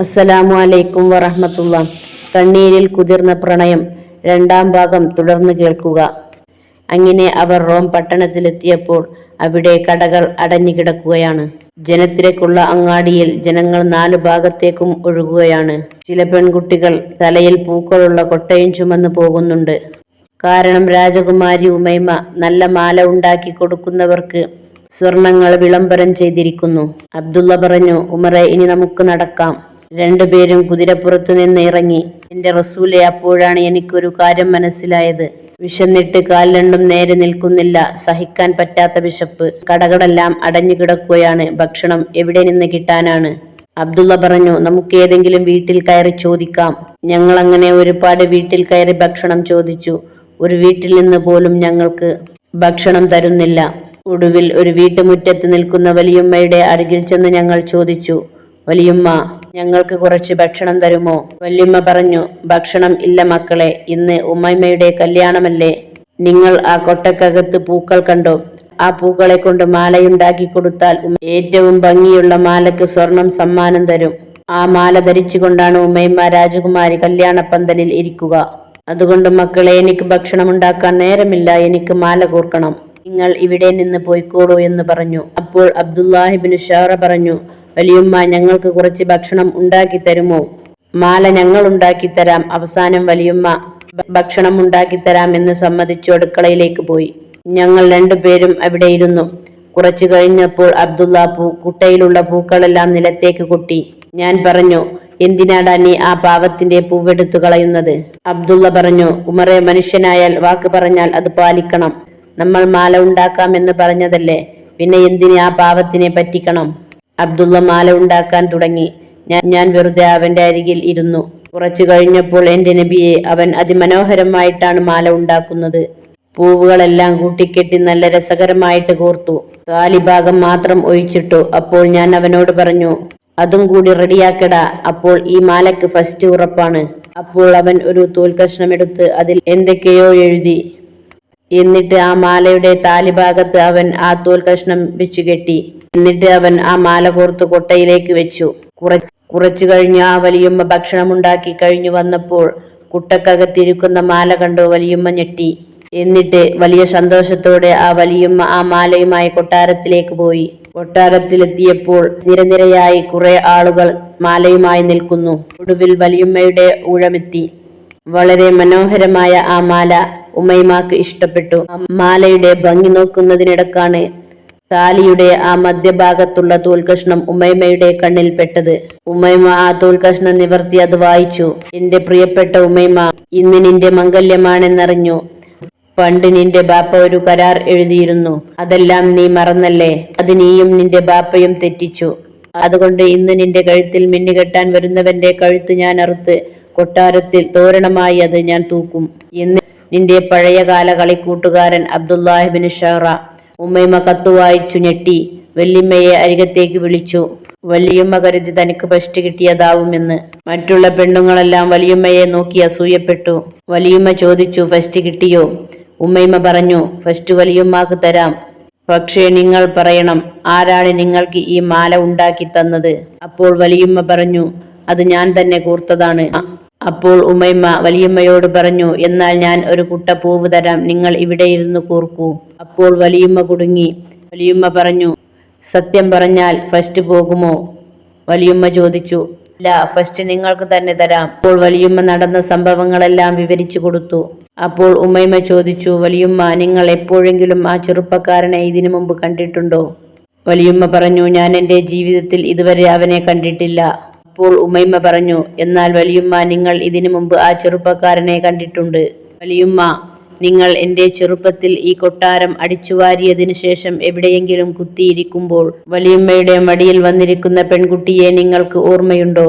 അസ്സലാമു അലൈക്കും വറഹ്മത്തുള്ളാ. കണ്ണീരിൽ കുതിർന്ന പ്രണയം രണ്ടാം ഭാഗം തുടർന്ന് കേൾക്കുക. അങ്ങനെ അവർ റോം പട്ടണത്തിലെത്തിയപ്പോൾ അവിടെ കടകൾ അടഞ്ഞു കിടക്കുകയാണ്. ജനത്തിരക്കുള്ള അങ്ങാടിയിൽ ജനങ്ങൾ നാലു ഭാഗത്തേക്കും ഒഴുകുകയാണ്. ചില പെൺകുട്ടികൾ തലയിൽ പൂക്കളുള്ള കൊട്ടയും ചുമന്നു പോകുന്നുണ്ട്. കാരണം രാജകുമാരി ഉമൈമ നല്ല മാല ഉണ്ടാക്കി കൊടുക്കുന്നവർക്ക് സ്വർണങ്ങൾ വിളംബരം ചെയ്തിരിക്കുന്നു. അബ്ദുള്ള പറഞ്ഞു, ഉമറെ, ഇനി നമുക്ക് നടക്കാം. രണ്ടുപേരും കുതിരപ്പുറത്തു നിന്ന് ഇറങ്ങി. എന്റെ റസൂലെ, അപ്പോഴാണ് എനിക്കൊരു കാര്യം മനസ്സിലായത്. വിശന്നിട്ട് കാൽ രണ്ടും നേരെ നിൽക്കുന്നില്ല. സഹിക്കാൻ പറ്റാത്ത വിശപ്പ്. കടകളെല്ലാം അടഞ്ഞു കിടക്കുകയാണ്. ഭക്ഷണം എവിടെ നിന്ന് കിട്ടാനാണ്? അബ്ദുള്ള പറഞ്ഞു, നമുക്ക് ഏതെങ്കിലും വീട്ടിൽ കയറി ചോദിക്കാം. ഞങ്ങൾ അങ്ങനെ ഒരുപാട് വീട്ടിൽ കയറി ഭക്ഷണം ചോദിച്ചു. ഒരു വീട്ടിൽ നിന്ന് പോലും ഞങ്ങൾക്ക് ഭക്ഷണം തരുന്നില്ല. ഒടുവിൽ ഒരു വീട്ടുമുറ്റത്ത് നിൽക്കുന്ന വലിയുമ്മയുടെ അരികിൽ ചെന്ന് ഞങ്ങൾ ചോദിച്ചു, വലിയുമ്മ, ഞങ്ങൾക്ക് കുറച്ച് ഭക്ഷണം തരുമോ? വല്യമ്മ പറഞ്ഞു, ഭക്ഷണം ഇല്ല മക്കളെ, ഇന്ന് ഉമ്മയുടെ കല്യാണമല്ലേ. നിങ്ങൾ ആ കൊട്ടക്കകത്ത് പൂക്കൾ കണ്ടോ? ആ പൂക്കളെ കൊണ്ട് മാലയുണ്ടാക്കി കൊടുത്താൽ ഏറ്റവും ഭംഗിയുള്ള മാലയ്ക്ക് സ്വർണം സമ്മാനം തരും. ആ മാല ധരിച്ചുകൊണ്ടാണ് ഉമ്മ രാജകുമാരി കല്യാണപ്പന്തലിൽ ഇരിക്കുക. അതുകൊണ്ട് മക്കളെ, എനിക്ക് ഭക്ഷണം ഉണ്ടാക്കാൻ നേരമില്ല, എനിക്ക് മാല കോർക്കണം. നിങ്ങൾ ഇവിടെ നിന്ന് പോയിക്കോളൂ എന്ന് പറഞ്ഞു. അപ്പോൾ അബ്ദുല്ലാഹിബ്നു ഷാറ പറഞ്ഞു, വലിയുമ്മ, ഞങ്ങൾക്ക് കുറച്ച് ഭക്ഷണം ഉണ്ടാക്കി തരുമോ? മാല ഞങ്ങൾ ഉണ്ടാക്കി തരാം. അവസാനം വലിയുമ്മ ഭക്ഷണം ഉണ്ടാക്കി തരാം എന്ന് സമ്മതിച്ചു അടുക്കളയിലേക്ക് പോയി. ഞങ്ങൾ രണ്ടുപേരും അവിടെ ഇരുന്നു. കുറച്ചു കഴിഞ്ഞപ്പോൾ അബ്ദുള്ള കുട്ടയിലുള്ള പൂക്കളെല്ലാം നിലത്തേക്ക് കൊട്ടി. ഞാൻ പറഞ്ഞു, എന്തിനാടാ നീ ആ പാവത്തിന്റെ പൂവെടുത്തു കളയുന്നത്? അബ്ദുള്ള പറഞ്ഞു, ഉമറെ, മനുഷ്യനായാൽ വാക്ക് പറഞ്ഞാൽ അത് പാലിക്കണം. നമ്മൾ മാല ഉണ്ടാക്കാം എന്ന് പറഞ്ഞതല്ലേ, പിന്നെ എന്തിന് ആ പാവത്തിനെ പറ്റിക്കണം? അബ്ദുള്ള മാല ഉണ്ടാക്കാൻ തുടങ്ങി. ഞാൻ വെറുതെ അവന്റെ അരികിൽ ഇരുന്നു. കുറച്ചു കഴിഞ്ഞപ്പോൾ എന്റെ നബിയെ, അവൻ അതിമനോഹരമായിട്ടാണ് മാല ഉണ്ടാക്കുന്നത്. പൂവുകളെല്ലാം കൂട്ടിക്കെട്ടി നല്ല രസകരമായിട്ട് കോർത്തു. താലിഭാഗം മാത്രം ഒഴിച്ചിട്ടു. അപ്പോൾ ഞാൻ അവനോട് പറഞ്ഞു, അതും കൂടി റെഡിയാക്കടാ, അപ്പോൾ ഈ മാലക്ക് ഫസ്റ്റ് ഉറപ്പാണ്. അപ്പോൾ അവൻ ഒരു തോൽക്കഷ്ണം എടുത്ത് അതിൽ എന്തൊക്കെയോ എഴുതി. എന്നിട്ട് ആ മാലയുടെ താലിഭാഗത്ത് അവൻ ആ തോൽക്കഷ്ണം വെച്ചു കെട്ടി. എന്നിട്ട് അവൻ ആ മാല കോർത്ത് കൊട്ടയിലേക്ക് വെച്ചു. കുറച്ചു കഴിഞ്ഞ് ആ വലിയമ്മ ഭക്ഷണമുണ്ടാക്കി കഴിഞ്ഞു വന്നപ്പോൾ കുട്ടക്കകത്തിരിക്കുന്ന മാല കണ്ടു വലിയമ്മ ഞെട്ടി. എന്നിട്ട് വലിയ സന്തോഷത്തോടെ ആ വലിയമ്മ ആ മാലയുമായി കൊട്ടാരത്തിലേക്ക് പോയി. കൊട്ടാരത്തിലെത്തിയപ്പോൾ നിരനിരയായി കുറെ ആളുകൾ മാലയുമായി നിൽക്കുന്നു. ഒടുവിൽ വലിയമ്മയുടെ ഊഴമെത്തി. വളരെ മനോഹരമായ ആ മാല ഉമൈമാക്ക് ഇഷ്ടപ്പെട്ടു. മാലയുടെ ഭംഗി നോക്കുന്നതിനിടക്കാണ് താലിയുടെ ആ മധ്യഭാഗത്തുള്ള തോൽക്കഷ്ണം ഉമൈമയുടെ കണ്ണിൽ പെട്ടത്. ഉമൈമ ആ തോൽക്കഷ്ണം നിവർത്തി അത് വായിച്ചു. എന്റെ പ്രിയപ്പെട്ട ഉമൈമ, ഇന്ന് നിന്റെ മംഗല്യമാണെന്നറിഞ്ഞു. പണ്ട് നിന്റെ ബാപ്പ ഒരു കരാർ എഴുതിയിരുന്നു. അതെല്ലാം നീ മറന്നല്ലേ? അത് നീയും നിന്റെ ബാപ്പയും തെറ്റിച്ചു. അതുകൊണ്ട് ഇന്ന് നിന്റെ കഴുത്തിൽ മിന്നുകെട്ടാൻ വരുന്നവന്റെ കഴുത്ത് ഞാൻ അറുത്ത് കൊട്ടാരത്തിൽ തോരണമായി അത് ഞാൻ തൂക്കും എന്ന് നിന്റെ പഴയകാല കളിക്കൂട്ടുകാരൻ അബ്ദുല്ലാഹിബ്നു ഷാറ. ഉമ്മൈമ കത്ത് വായിച്ചു ഞെട്ടി. വല്യമ്മയെ അരികത്തേക്ക് വിളിച്ചു. വലിയമ്മ കരുതി തനിക്ക് ഫസ്റ്റ് കിട്ടിയതാവുമെന്ന്. മറ്റുള്ള പെണ്ണുങ്ങളെല്ലാം വലിയമ്മയെ നോക്കി അസൂയപ്പെട്ടു. വലിയമ്മ ചോദിച്ചു, ഫസ്റ്റ് കിട്ടിയോ? ഉമ്മൈമ പറഞ്ഞു, ഫസ്റ്റ് വലിയമ്മക്ക് തരാം. പക്ഷേ നിങ്ങൾ പറയണം, ആരാണ് നിങ്ങൾക്ക് ഈ മാല ഉണ്ടാക്കി തന്നത്? അപ്പോൾ വലിയമ്മ പറഞ്ഞു, അത് ഞാൻ തന്നെ കോർത്തതാണ്. അപ്പോൾ ഉമൈമ വലിയമ്മയോട് പറഞ്ഞു, എന്നാൽ ഞാൻ ഒരു കുട്ട പൂവ് തരാം, നിങ്ങൾ ഇവിടെ ഇരുന്ന് കോർക്കൂ. അപ്പോൾ വലിയമ്മ കുടുങ്ങി. വലിയമ്മ പറഞ്ഞു, സത്യം പറഞ്ഞാൽ ഫസ്റ്റ് പോകുമോ? വലിയമ്മ ചോദിച്ചു. ഇല്ല, ഫസ്റ്റ് നിങ്ങൾക്ക് തന്നെ തരാം. അപ്പോൾ വലിയമ്മ നടന്ന സംഭവങ്ങളെല്ലാം വിവരിച്ചു കൊടുത്തു. അപ്പോൾ ഉമൈമ ചോദിച്ചു, വലിയമ്മ, നിങ്ങൾ എപ്പോഴെങ്കിലും ആ ചെറുപ്പക്കാരനെ ഇതിനു മുമ്പ് കണ്ടിട്ടുണ്ടോ? വലിയമ്മ പറഞ്ഞു, ഞാൻ എൻ്റെ ജീവിതത്തിൽ ഇതുവരെ അവനെ കണ്ടിട്ടില്ല. അപ്പോൾ ഉമൈമ പറഞ്ഞു, എന്നാൽ വലിയമ്മ, നിങ്ങൾ ഇതിനു മുമ്പ് ആ ചെറുപ്പക്കാരനെ കണ്ടിട്ടുണ്ട്. വലിയമ്മ, നിങ്ങൾ എൻ്റെ ചെറുപ്പത്തിൽ ഈ കൊട്ടാരം അടിച്ചുവാരിയതിനു ശേഷം എവിടെയെങ്കിലും കുത്തിയിരിക്കുമ്പോൾ വലിയമ്മയുടെ മടിയിൽ വന്നിരിക്കുന്ന പെൺകുട്ടിയെ നിങ്ങൾക്ക് ഓർമ്മയുണ്ടോ?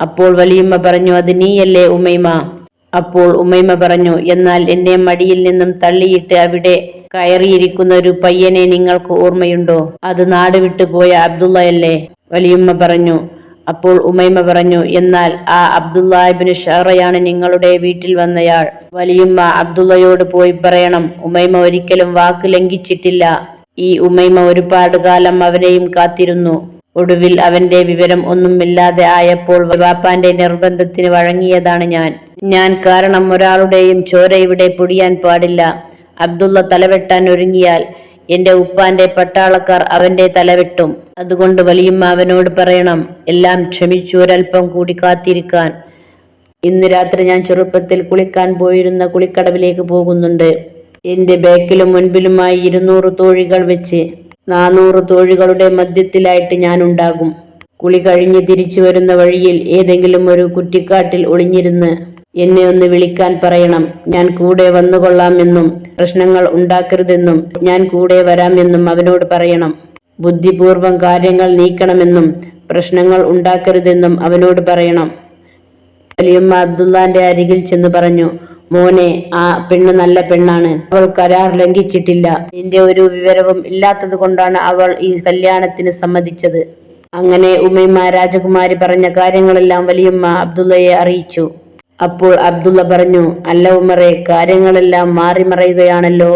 അപ്പോൾ വലിയമ്മ പറഞ്ഞു, അത് നീയല്ലേ ഉമൈമ? അപ്പോൾ ഉമൈമ പറഞ്ഞു, എന്നാൽ എന്നെ മടിയിൽ നിന്നും തള്ളിയിട്ട് അവിടെ കയറിയിരിക്കുന്ന ഒരു പയ്യനെ നിങ്ങൾക്ക് ഓർമ്മയുണ്ടോ? അത് നാട് വിട്ടുപോയ അബ്ദുള്ളയല്ലേ? വലിയമ്മ പറഞ്ഞു. അപ്പോൾ ഉമൈമ പറഞ്ഞു, എന്നാൽ ആ അബ്ദുല്ലാഹിബ്നു ഷാറയാണ് നിങ്ങളുടെ വീട്ടിൽ വന്നയാൾ. വലിയമ്മ അബ്ദുള്ളയോട് പോയി പറയണം, ഉമൈമ ഒരിക്കലും വാക്ക് ലംഘിച്ചിട്ടില്ല. ഈ ഉമൈമ ഒരുപാട് കാലം അവനെയും കാത്തിരുന്നു. ഒടുവിൽ അവന്റെ വിവരം ഒന്നുമില്ലാതെ ആയപ്പോൾ വാപ്പാന്റെ നിർബന്ധത്തിന് വഴങ്ങിയതാണ് ഞാൻ കാരണം ഒരാളുടെയും ചോര ഇവിടെ പൊടിയാൻ പാടില്ല. അബ്ദുള്ള തലവെട്ടാൻ ഒരുങ്ങിയാൽ എന്റെ ഉപ്പാന്റെ പട്ടാളക്കാർ അവന്റെ തലവെട്ടും. അതുകൊണ്ട് വലിയമ്മ അവനോട് പറയണം എല്ലാം ക്ഷമിച്ചു ഒരൽപ്പം കൂടി കാത്തിരിക്കാൻ. ഇന്ന് രാത്രി ഞാൻ ചെറുപ്പത്തിൽ കുളിക്കാൻ പോയിരുന്ന കുളിക്കടവിലേക്ക് പോകുന്നുണ്ട്. എന്റെ ബാക്കിലും മുൻപിലുമായി 200 തോഴികൾ വെച്ച് 400 തോഴികളുടെ മധ്യത്തിലായിട്ട് ഞാനുണ്ടാകും. കുളി കഴിഞ്ഞ് തിരിച്ചു വരുന്ന വഴിയിൽ ഏതെങ്കിലും ഒരു കുറ്റിക്കാട്ടിൽ ഒളിഞ്ഞിരുന്ന് എന്നെ ഒന്ന് വിളിക്കാൻ പറയണം. ഞാൻ കൂടെ വന്നുകൊള്ളാമെന്നും പ്രശ്നങ്ങൾ ഉണ്ടാക്കരുതെന്നും ഞാൻ കൂടെ വരാമെന്നും അവനോട് പറയണം. ബുദ്ധിപൂർവം കാര്യങ്ങൾ നീക്കണമെന്നും പ്രശ്നങ്ങൾ ഉണ്ടാക്കരുതെന്നും അവനോട് പറയണം. വലിയമ്മ അബ്ദുള്ളാന്റെ അരികിൽ ചെന്ന് പറഞ്ഞു, മോനെ, ആ പെണ്ണ് നല്ല പെണ്ണാണ്. അവൾ കരാർ ലംഘിച്ചിട്ടില്ല. നിന്റെ ഒരു വിവരവും ഇല്ലാത്തത് കൊണ്ടാണ് അവൾ ഈ കല്യാണത്തിന് സമ്മതിച്ചത്. അങ്ങനെ ഉമൈമ രാജകുമാരി പറഞ്ഞ കാര്യങ്ങളെല്ലാം വലിയമ്മ അബ്ദുള്ളയെ അറിയിച്ചു. അപ്പോൾ അബ്ദുള്ള പറഞ്ഞു, അല്ല ഉമറെ, കാര്യങ്ങളെല്ലാം മാറി മറയുകയാണല്ലോ.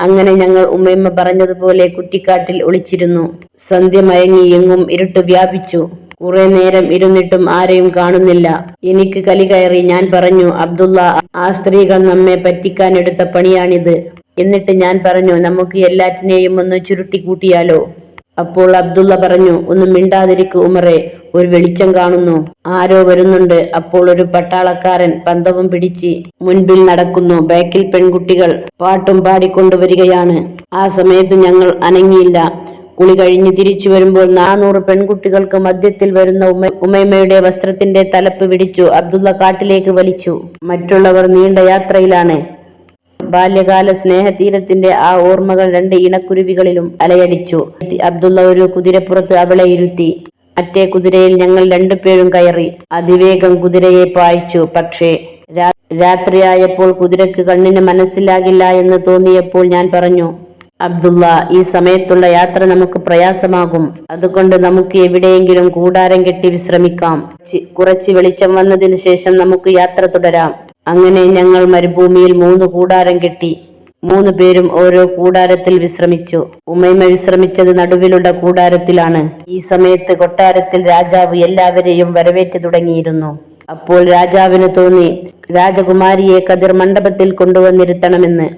അങ്ങനെ ഞങ്ങൾ ഉമൈമ പറഞ്ഞതുപോലെ കുറ്റിക്കാട്ടിൽ ഒളിച്ചിരുന്നു. സന്ധ്യ മയങ്ങി, എങ്ങും ഇരുട്ട് വ്യാപിച്ചു. കുറെ നേരം ഇരുന്നിട്ടും ആരെയും കാണുന്നില്ല. എനിക്ക് കലി കയറി. ഞാൻ പറഞ്ഞു, അബ്ദുള്ള, ആ സ്ത്രീകൾ നമ്മെ പറ്റിക്കാൻ എടുത്ത പണിയാണിത്. എന്നിട്ട് ഞാൻ പറഞ്ഞു, നമുക്ക് എല്ലാറ്റിനെയും ഒന്ന് ചുരുട്ടി കൂട്ടിയാലോ. അപ്പോൾ അബ്ദുള്ള പറഞ്ഞു, ഒന്നും മിണ്ടാതിരിക്കു ഉമറെ, ഒരു വെളിച്ചം കാണുന്നു. ആരോ വരുന്നുണ്ട്. അപ്പോൾ ഒരു പട്ടാളക്കാരൻ പന്തവും പിടിച്ച് മുൻപിൽ നടക്കുന്നു. ബാക്കിൽ പെൺകുട്ടികൾ പാട്ടും പാടിക്കൊണ്ടുവരികയാണ്. ആ സമയത്ത് ഞങ്ങൾ അനങ്ങിയില്ല. കുളി കഴിഞ്ഞ് തിരിച്ചു വരുമ്പോൾ 400 പെൺകുട്ടികൾക്ക് മധ്യത്തിൽ വരുന്ന ഉമൈമയുടെ വസ്ത്രത്തിന്റെ തലപ്പ് പിടിച്ചു അബ്ദുള്ള കാട്ടിലേക്ക് വലിച്ചു. മറ്റുള്ളവർ നീണ്ട യാത്രയിലാണ്. ബാല്യകാല സ്നേഹതീരത്തിന്റെ ആ ഓർമ്മകൾ 2 ഇണക്കുരുവികളിലും അലയടിച്ചു. അബ്ദുള്ള ഒരു കുതിരപ്പുറത്ത് അവളെ ഇരുത്തി. മറ്റേ കുതിരയിൽ ഞങ്ങൾ 2 പേരും കയറി. അതിവേഗം കുതിരയെ പായിച്ചു. പക്ഷേ രാത്രിയായപ്പോൾ കുതിരക്ക് കണ്ണിന് മനസ്സിലാകില്ല എന്ന് തോന്നിയപ്പോൾ ഞാൻ പറഞ്ഞു, അബ്ദുള്ള, ഈ സമയത്തുള്ള യാത്ര നമുക്ക് പ്രയാസമാകും. അതുകൊണ്ട് നമുക്ക് എവിടെയെങ്കിലും കൂടാരം കെട്ടി വിശ്രമിക്കാം. കുറച്ച് വെളിച്ചം വന്നതിന് ശേഷം നമുക്ക് യാത്ര തുടരാം. അങ്ങനെ ഞങ്ങൾ മരുഭൂമിയിൽ 3 കൂടാരം കെട്ടി. 3 പേരും ഓരോ കൂടാരത്തിൽ വിശ്രമിച്ചു. ഉമൈമ വിശ്രമിച്ചത് നടുവിലുള്ള കൂടാരത്തിലാണ്. ഈ സമയത്ത് കൊട്ടാരത്തിൽ രാജാവ് എല്ലാവരെയും വരവേറ്റു തുടങ്ങിയിരുന്നു. അപ്പോൾ രാജാവിന് തോന്നി രാജകുമാരിയെ കതിർ മണ്ഡപത്തിൽ കൊണ്ടുവന്നിരുത്തണമെന്ന്.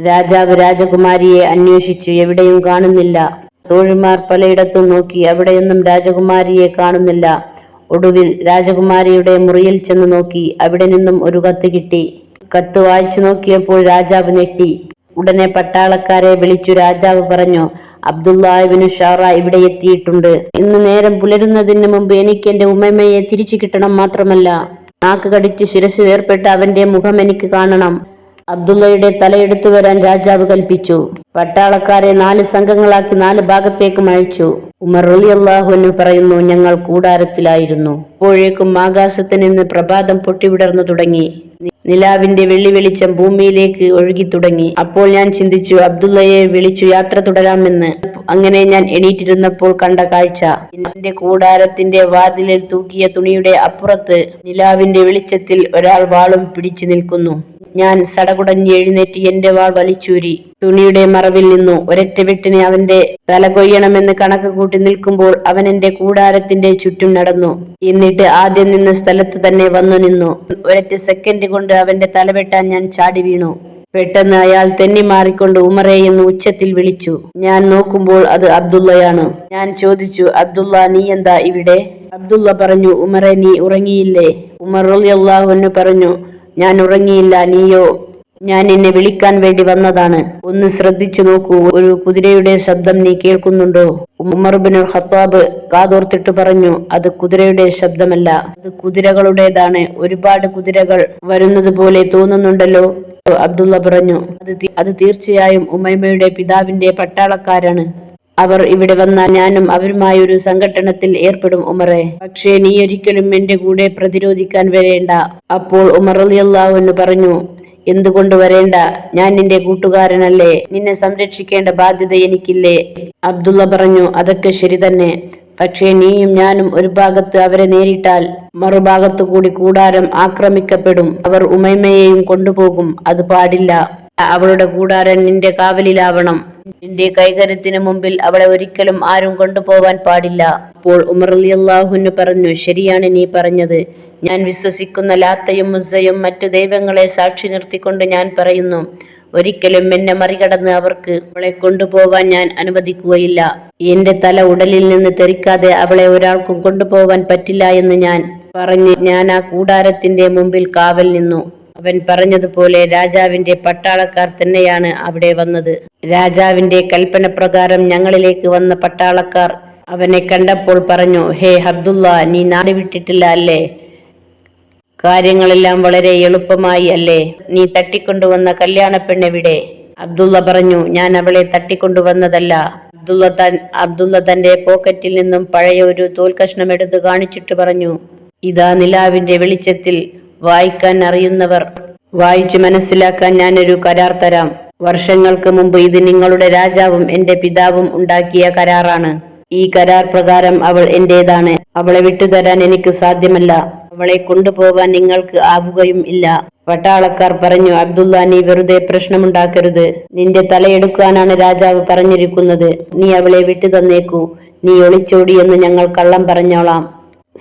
രാജാവ് രാജകുമാരിയെ അന്വേഷിച്ചു. എവിടെയും കാണുന്നില്ല. തോഴിമാർ പലയിടത്തും നോക്കി. അവിടെയൊന്നും രാജകുമാരിയെ കാണുന്നില്ല. ഒടുവിൽ രാജകുമാരിയുടെ മുറിയിൽ ചെന്ന് നോക്കി. അവിടെ നിന്നും ഒരു കത്ത് കിട്ടി. കത്ത് വായിച്ചു നോക്കിയപ്പോൾ രാജാവ് ഞെട്ടി. ഉടനെ പട്ടാളക്കാരെ വിളിച്ചു രാജാവ് പറഞ്ഞു, അബ്ദുള്ള ഇബ്നു ഷാറ ഇവിടെ എത്തിയിട്ടുണ്ട്. ഇന്ന് നേരം പുലരുന്നതിന് മുമ്പ് എനിക്ക് എന്റെ ഉമ്മയെ തിരിച്ചു കിട്ടണം. മാത്രമല്ല നാക്ക് കടിച്ച് ശിരസ് വേർപെട്ട അവന്റെ മുഖം എനിക്ക് കാണണം. അബ്ദുള്ളയുടെ തലയെടുത്തു വരാൻ രാജാവ് കൽപ്പിച്ചു. പട്ടാളക്കാരെ 4 സംഘങ്ങളാക്കി 4 ഭാഗത്തേക്കും അയച്ചു. ഉമർ റളിയല്ലാഹു അൻഹു പറയുന്നു, ഞങ്ങൾ കൂടാരത്തിലായിരുന്നു. അപ്പോഴേക്കും ആകാശത്ത് നിന്ന് പ്രഭാതം പൊട്ടിവിടർന്നു തുടങ്ങി. നിലാവിന്റെ വെള്ളി വെളിച്ചം ഭൂമിയിലേക്ക് ഒഴുകി തുടങ്ങി. അപ്പോൾ ഞാൻ ചിന്തിച്ചു, അബ്ദുള്ളയെ വിളിച്ചു യാത്ര തുടരാമെന്ന്. അങ്ങനെ ഞാൻ എണീറ്റിരുന്നപ്പോൾ കണ്ട കാഴ്ച, എന്റെ കൂടാരത്തിന്റെ വാതിലിൽ തൂക്കിയ തുണിയുടെ അപ്പുറത്ത് നിലാവിന്റെ വെളിച്ചത്തിൽ ഒരാൾ വാളും പിടിച്ചു നിൽക്കുന്നു. ഞാൻ സടകുടഞ്ഞ് എഴുന്നേറ്റ് എന്റെ വാൾ വലിച്ചൂരി. തുണിയുടെ മറവിൽ നിന്നു ഒരൊറ്റ വെട്ടിന് അവന്റെ തല കൊയ്യണമെന്ന് കണക്ക് കൂട്ടി നിൽക്കുമ്പോൾ അവൻ എന്റെ കൂടാരത്തിന്റെ ചുറ്റും നടന്നു. എന്നിട്ട് ആദ്യം നിന്ന സ്ഥലത്ത് തന്നെ വന്നു നിന്നു. ഒരൊറ്റ സെക്കൻഡ് കൊണ്ട് അവന്റെ തല വെട്ടാൻ ഞാൻ ചാടി വീണു. പെട്ടെന്ന് അയാൾ തെന്നി മാറിക്കൊണ്ട് ഉമറെ എന്ന് ഉച്ചത്തിൽ വിളിച്ചു. ഞാൻ നോക്കുമ്പോൾ അത് അബ്ദുള്ളയാണ്. ഞാൻ ചോദിച്ചു, അബ്ദുള്ള, നീ എന്താ ഇവിടെ? അബ്ദുള്ള പറഞ്ഞു, ഉമറെ, നീ ഉറങ്ങിയില്ലേ? ഉമർ റളിയല്ലാഹു അൻഹു പറഞ്ഞു, ഞാൻ ഉറങ്ങിയില്ല. നീയോ? ഞാൻ നിന്നെ വിളിക്കാൻ വേണ്ടി വന്നതാണ്. ഒന്ന് ശ്രദ്ധിച്ചു നോക്കൂ. ഒരു കുതിരയുടെ ശബ്ദം നീ കേൾക്കുന്നുണ്ടോ? ഉമർ ഇബ്നുൽ ഖത്താബ് കാതോർത്തിട്ട് പറഞ്ഞു, അത് കുതിരയുടെ ശബ്ദമല്ല, അത് കുതിരകളുടേതാണ്. ഒരുപാട് കുതിരകൾ വരുന്നത് പോലെ തോന്നുന്നുണ്ടല്ലോ. അബ്ദുള്ള പറഞ്ഞു, അത് തീർച്ചയായും ഉമൈമയുടെ പിതാവിന്റെ പട്ടാളക്കാരാണ്. അവർ ഇവിടെ വന്നാൽ ഞാനും അവരുമായി ഒരു സംഘട്ടനത്തിൽ ഏർപ്പെടും ഉമറെ. പക്ഷേ നീ ഒരിക്കലും എന്റെ കൂടെ പ്രതിരോധിക്കാൻ വരേണ്ട. അപ്പോൾ ഉമർ റളിയല്ലാഹു അൻഹു പറഞ്ഞു, എന്തുകൊണ്ട് വരേണ്ട? ഞാൻ നിന്റെ കൂട്ടുകാരനല്ലേ? നിന്നെ സംരക്ഷിക്കേണ്ട ബാധ്യത എനിക്കില്ലേ? അബ്ദുള്ള പറഞ്ഞു, അതൊക്കെ ശരി തന്നെ. പക്ഷേ നീയും ഞാനും ഒരു ഭാഗത്ത് അവരെ നേരിട്ടാൽ മറുഭാഗത്തു കൂടി കൂടാരം ആക്രമിക്കപ്പെടും. അവർ ഉമൈമയെയും കൊണ്ടുപോകും. അത് പാടില്ല. അവളുടെ കൂടാരൻ നിന്റെ കാവലിലാവണം. നിന്റെ കൈകര്യത്തിന് മുമ്പിൽ അവളെ ഒരിക്കലും ആരും കൊണ്ടുപോവാൻ പാടില്ല. അപ്പോൾ ഉമർ റളിയല്ലാഹു അൻഹു പറഞ്ഞു, ശരിയാണ് നീ പറഞ്ഞത്. ഞാൻ വിശ്വസിക്കുന്ന ലാത്തയും ഉസ്സയും മറ്റു ദൈവങ്ങളെ സാക്ഷി നിർത്തിക്കൊണ്ട് ഞാൻ പറയുന്നു, ഒരിക്കലും എന്നെ മറികടന്ന് അവർക്ക് അവളെ കൊണ്ടുപോവാൻ ഞാൻ അനുവദിക്കുകയില്ല. എന്റെ തല ഉടലിൽ നിന്ന് തെറിക്കാതെ അവളെ ഒരാൾക്കും കൊണ്ടുപോവാൻ പറ്റില്ല എന്ന് ഞാൻ പറഞ്ഞ് ഞാൻ ആ കൂടാരത്തിന്റെ മുമ്പിൽ കാവൽ നിന്നു. അവൻ പറഞ്ഞതുപോലെ രാജാവിന്റെ പട്ടാളക്കാർ തന്നെയാണ് അവിടെ വന്നത്. രാജാവിന്റെ കൽപ്പന പ്രകാരം ഞങ്ങളിലേക്ക് വന്ന പട്ടാളക്കാർ അവനെ കണ്ടപ്പോൾ പറഞ്ഞു, ഹേ അബ്ദുള്ള, നീ നാട് വിട്ടിട്ടില്ല അല്ലേ? കാര്യങ്ങളെല്ലാം വളരെ എളുപ്പമായി അല്ലേ? നീ തട്ടിക്കൊണ്ടുവന്ന കല്യാണ പെണ്ണെവിടെ? അബ്ദുള്ള പറഞ്ഞു, ഞാൻ അവളെ തട്ടിക്കൊണ്ടുവന്നതല്ല. അബ്ദുള്ള തന്റെ പോക്കറ്റിൽ നിന്നും പഴയ ഒരു തോൽക്കഷ്ണം എടുത്ത് കാണിച്ചിട്ട് പറഞ്ഞു, ഇതാ നിലാവിന്റെ വെളിച്ചത്തിൽ വായിക്കാൻ അറിയുന്നവർ വായിച്ചു മനസ്സിലാക്കാൻ ഞാനൊരു കരാർ തരാം. വർഷങ്ങൾക്ക് മുമ്പ് ഇത് നിങ്ങളുടെ രാജാവും എന്റെ പിതാവും ഉണ്ടാക്കിയ കരാറാണ്. ഈ കരാർ പ്രകാരം അവൾ എന്റേതാണ്. അവളെ വിട്ടുതരാൻ എനിക്ക് സാധ്യമല്ല. അവളെ കൊണ്ടുപോവാൻ നിങ്ങൾക്ക് ആവുകയും ഇല്ല. പട്ടാളക്കാർ പറഞ്ഞു, അബ്ദുള്ള, നീ വെറുതെ പ്രശ്നമുണ്ടാക്കരുത്. നിന്റെ തലയെടുക്കാനാണ് രാജാവ് പറഞ്ഞിരിക്കുന്നത്. നീ അവളെ വിട്ടു തന്നേക്കൂ. നീ ഒളിച്ചോടിയെന്ന് ഞങ്ങൾ കള്ളം പറഞ്ഞോളാം.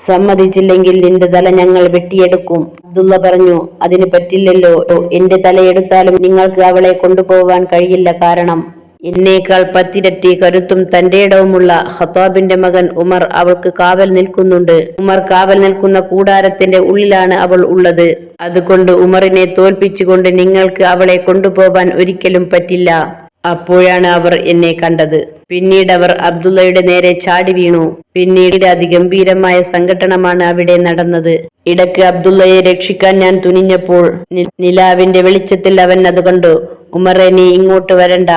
സമ്മതിച്ചില്ലെങ്കിൽ നിന്റെ തല ഞങ്ങൾ വെട്ടിയെടുക്കും. അബ്ദുള്ള പറഞ്ഞു, അതിന് പറ്റില്ലല്ലോ. എന്റെ തലയെടുത്താലും നിങ്ങൾക്ക് അവളെ കൊണ്ടുപോവാൻ കഴിയില്ല. കാരണം എന്നേക്കാൾ 10 ഇരട്ടി കരുത്തും തന്റെ ഇടവുമുള്ള ഖത്താബിന്റെ മകൻ ഉമർ അവൾക്ക് കാവൽ നിൽക്കുന്നുണ്ട്. ഉമർ കാവൽ നിൽക്കുന്ന കൂടാരത്തിന്റെ ഉള്ളിലാണ് അവൾ ഉള്ളത്. അതുകൊണ്ട് ഉമറിനെ തോൽപ്പിച്ചുകൊണ്ട് നിങ്ങൾക്ക് അവളെ കൊണ്ടുപോവാൻ ഒരിക്കലും പറ്റില്ല. അപ്പോഴാണ് അവർ എന്നെ കണ്ടത്. പിന്നീട് അവർ അബ്ദുള്ളയുടെ നേരെ ചാടി വീണു. പിന്നീട് അതിഗംഭീരമായ സംഘട്ടനമാണ് അവിടെ നടന്നത്. ഇടയ്ക്ക് അബ്ദുള്ളയെ രക്ഷിക്കാൻ ഞാൻ തുനിഞ്ഞപ്പോൾ നിലാവിന്റെ വെളിച്ചത്തിൽ അവൻ അത് കണ്ടു. ഉമറെ, നീ ഇങ്ങോട്ട് വരണ്ട,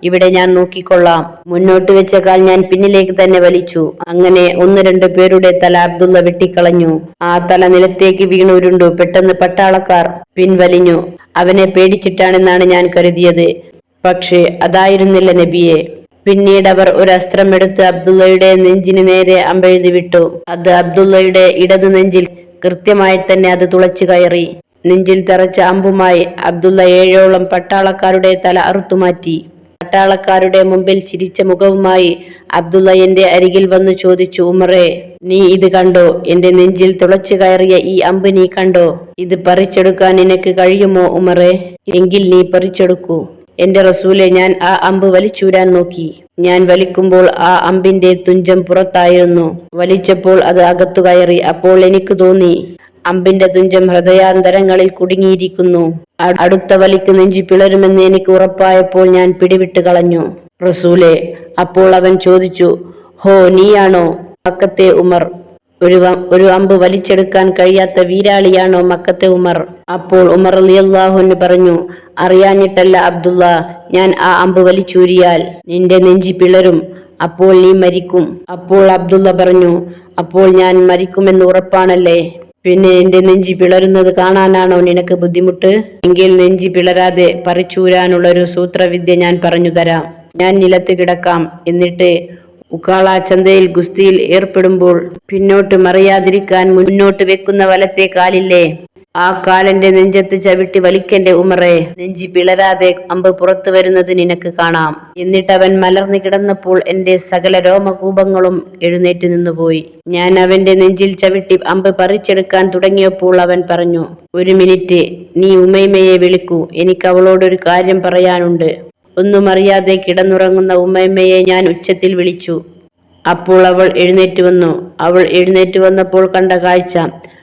ഇവിടെ ഞാൻ നോക്കിക്കൊള്ളാം. മുന്നോട്ട് വെച്ച കാൽ ഞാൻ പിന്നിലേക്ക് തന്നെ വലിച്ചു. അങ്ങനെ 1-2 പേരുടെ തല അബ്ദുള്ള വെട്ടിക്കളഞ്ഞു. ആ തല നിലത്തേക്ക് വീണുരുണ്ടു. പെട്ടെന്ന് പട്ടാളക്കാർ പിൻവലിഞ്ഞു. അവനെ പേടിച്ചിട്ടാണെന്നാണ് ഞാൻ കരുതിയത്. പക്ഷേ അതായിരുന്നില്ല നബിയെ. പിന്നീട് അവർ ഒരു അസ്ത്രമെടുത്ത് അബ്ദുള്ളയുടെ നെഞ്ചിന് നേരെ അമ്പെഴുതി വിട്ടു. അത് അബ്ദുള്ളയുടെ ഇടതു നെഞ്ചിൽ കൃത്യമായി തന്നെ അത് തുളച്ചു കയറി. നെഞ്ചിൽ തറച്ച അമ്പുമായി അബ്ദുള്ള 7ഓളം പട്ടാളക്കാരുടെ തല അറുത്തുമാറ്റി. പട്ടാളക്കാരുടെ മുമ്പിൽ ചിരിച്ച മുഖവുമായി അബ്ദുള്ള എന്റെ അരികിൽ വന്നു ചോദിച്ചു, ഉമറെ, നീ ഇത് കണ്ടോ? എന്റെ നെഞ്ചിൽ തുളച്ചു കയറിയ ഈ അമ്പ് നീ കണ്ടോ? ഇത് പറിച്ചെടുക്കാൻ നിനക്ക് കഴിയുമോ ഉമറെ? എങ്കിൽ നീ പറിച്ചെടുക്കൂ. എന്റെ റസൂലെ, ഞാൻ ആ അമ്പ് വലിച്ചൂരാൻ നോക്കി. ഞാൻ വലിക്കുമ്പോൾ ആ അമ്പിന്റെ തുഞ്ചം പുറത്തായിരുന്നു. വലിച്ചപ്പോൾ അത് അകത്തു കയറി. അപ്പോൾ എനിക്ക് തോന്നി അമ്പിന്റെ തുഞ്ചം ഹൃദയാന്തരങ്ങളിൽ കുടുങ്ങിയിരിക്കുന്നു. അടുത്ത വലിക്ക് നെഞ്ചി പിളരുമെന്ന് എനിക്ക് ഉറപ്പായപ്പോൾ ഞാൻ പിടിവിട്ട് കളഞ്ഞു റസൂലെ. അപ്പോൾ അവൻ ചോദിച്ചു, ഹോ, നീയാണോ മക്കത്തെ ഉമർ? ഒരു അമ്പ് വലിച്ചെടുക്കാൻ കഴിയാത്ത വീരാളിയാണോ മക്കത്തെ ഉമർ? അപ്പോൾ ഉമർ റളിയല്ലാഹു അൻഹു പറഞ്ഞു, അറിയാഞ്ഞിട്ടല്ല അബ്ദുള്ള, ഞാൻ ആ അമ്പ് വലിച്ചൂരിയാൽ നിന്റെ നെഞ്ചി പിളരും. അപ്പോൾ നീ മരിക്കും. അപ്പോൾ അബ്ദുള്ള പറഞ്ഞു, അപ്പോൾ ഞാൻ മരിക്കുമെന്ന് ഉറപ്പാണല്ലേ? പിന്നെ എന്റെ നെഞ്ചി പിളരുന്നത് കാണാനാണോ നിനക്ക് ബുദ്ധിമുട്ട്? എങ്കിൽ നെഞ്ചി പിളരാതെ പറിച്ചൂരാനുള്ള ഒരു സൂത്രവിദ്യ ഞാൻ പറഞ്ഞു തരാം. ഞാൻ നിലത്ത് കിടക്കാം. എന്നിട്ട് ഉക്കാള ചന്തയിൽ ഗുസ്തിയിൽ ഏർപ്പെടുമ്പോൾ പിന്നോട്ട് മറിയാതിരിക്കാൻ മുന്നോട്ട് വെക്കുന്ന വലത്തെ കാലില്ലേ, ആ കാലിന്റെ നെഞ്ചത്ത് ചവിട്ടി വലിക്കെന്റെ ഉമറെ. നെഞ്ചി പിളരാതെ അമ്പ് പുറത്തു വരുന്നത് നിനക്ക് കാണാം. എന്നിട്ട് അവൻ മലർന്നു കിടന്നപ്പോൾ എന്റെ സകല രോമകൂപങ്ങളും എഴുന്നേറ്റ് നിന്നുപോയി. ഞാൻ അവന്റെ നെഞ്ചിൽ ചവിട്ടി അമ്പ് പറിച്ചെടുക്കാൻ തുടങ്ങിയപ്പോൾ അവൻ പറഞ്ഞു, 1 മിനിറ്റ്, നീ ഉമൈമയെ വിളിക്കൂ. എനിക്ക് അവളോടൊരു കാര്യം പറയാനുണ്ട്. ഒന്നും അറിയാതെ കിടന്നുറങ്ങുന്ന ഉമൈമയെ ഞാൻ ഉച്ചത്തിൽ വിളിച്ചു. അപ്പോൾ അവൾ എഴുന്നേറ്റ് വന്നു. അവൾ എഴുന്നേറ്റ് വന്നപ്പോൾ കണ്ട കാഴ്ച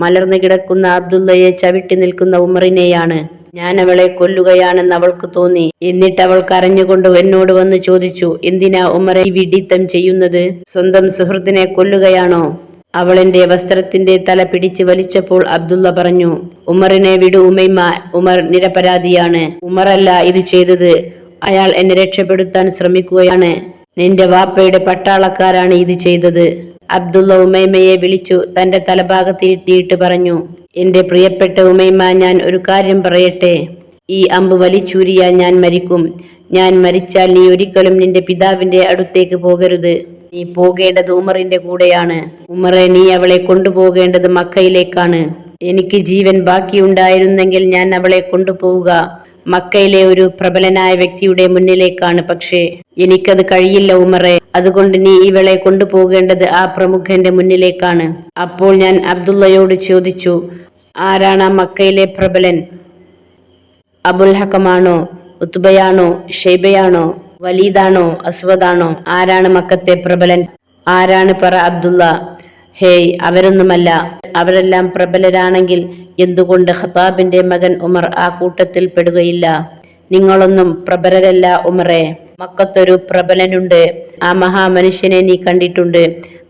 മലർന്നു കിടക്കുന്ന അബ്ദുള്ളയെ ചവിട്ടി നിൽക്കുന്ന ഉമറിനെയാണ്. ഞാൻ അവളെ കൊല്ലുകയാണെന്ന് അവൾക്ക് തോന്നി. എന്നിട്ട് അവൾ കരഞ്ഞുകൊണ്ട് എന്നോട് വന്ന് ചോദിച്ചു, എന്തിനാ ഉമറെ ഈ വിഡിത്തം ചെയ്യുന്നത്? സ്വന്തം സുഹൃത്തിനെ കൊല്ലുകയാണോ? അവൾ എന്റെ വസ്ത്രത്തിന്റെ തല പിടിച്ച് വലിച്ചപ്പോൾ അബ്ദുള്ള പറഞ്ഞു, ഉമറിനെ വിടു ഉമൈമ, ഉമർ നിരപരാധിയാണ്. ഉമറല്ല ഇത് ചെയ്തത്. അയാൾ എന്നെ രക്ഷപ്പെടുത്താൻ ശ്രമിക്കുകയാണ്. നിന്റെ വാപ്പയുടെ പട്ടാളക്കാരാണ് ഇത് ചെയ്തത്. അബ്ദുള്ള ഉമൈമയെ വിളിച്ചു തന്റെ തലഭാഗത്തിരുത്തിയിട്ട് പറഞ്ഞു, എന്റെ പ്രിയപ്പെട്ട ഉമൈമ, ഞാൻ ഒരു കാര്യം പറയട്ടെ. ഈ അമ്പ് വലിച്ചൂരിയാൽ ഞാൻ മരിക്കും. ഞാൻ മരിച്ചാൽ നീ ഒരിക്കലും നിന്റെ പിതാവിന്റെ അടുത്തേക്ക് പോകരുത്. നീ പോകേണ്ടത് ഉമറിന്റെ കൂടെയാണ്. ഉമറെ, നീ അവളെ കൊണ്ടുപോകേണ്ടത് മക്കയിലേക്കാണ്. എനിക്ക് ജീവൻ ബാക്കിയുണ്ടായിരുന്നെങ്കിൽ ഞാൻ അവളെ കൊണ്ടുപോവുക മക്കയിലെ ഒരു പ്രബലനായ വ്യക്തിയുടെ മുന്നിലേക്കാണ്. പക്ഷേ എനിക്കത് കഴിയില്ല ഉമറെ. അതുകൊണ്ട് നീ ഇവളെ കൊണ്ടുപോകേണ്ടത് ആ പ്രമുഖന്റെ മുന്നിലേക്കാണ്. അപ്പോൾ ഞാൻ അബ്ദുള്ളയോട് ചോദിച്ചു, ആരാണ് ആ മക്കയിലെ പ്രബലൻ? അബുൽ ഹക്കമാണോ, ഉത്ബയാണോ, ഷൈബയാണോ, വലീദാണോ, അസ്വദാണോ? ആരാണ് മക്കത്തെ പ്രബലൻ? ആരാണ് പറ അബ്ദുള്ള. ഹേയ്, അവരൊന്നുമല്ല. അവരെല്ലാം പ്രബലരാണെങ്കിൽ എന്തുകൊണ്ട് ഖത്താബിന്റെ മകൻ ഉമർ ആ കൂട്ടത്തിൽ പെടുകയില്ല? നിങ്ങളൊന്നും പ്രബലരല്ല ഉമറെ. മക്കത്തൊരു പ്രബലനുണ്ട്. ആ മഹാമനുഷ്യനെ നീ കണ്ടിട്ടുണ്ട്,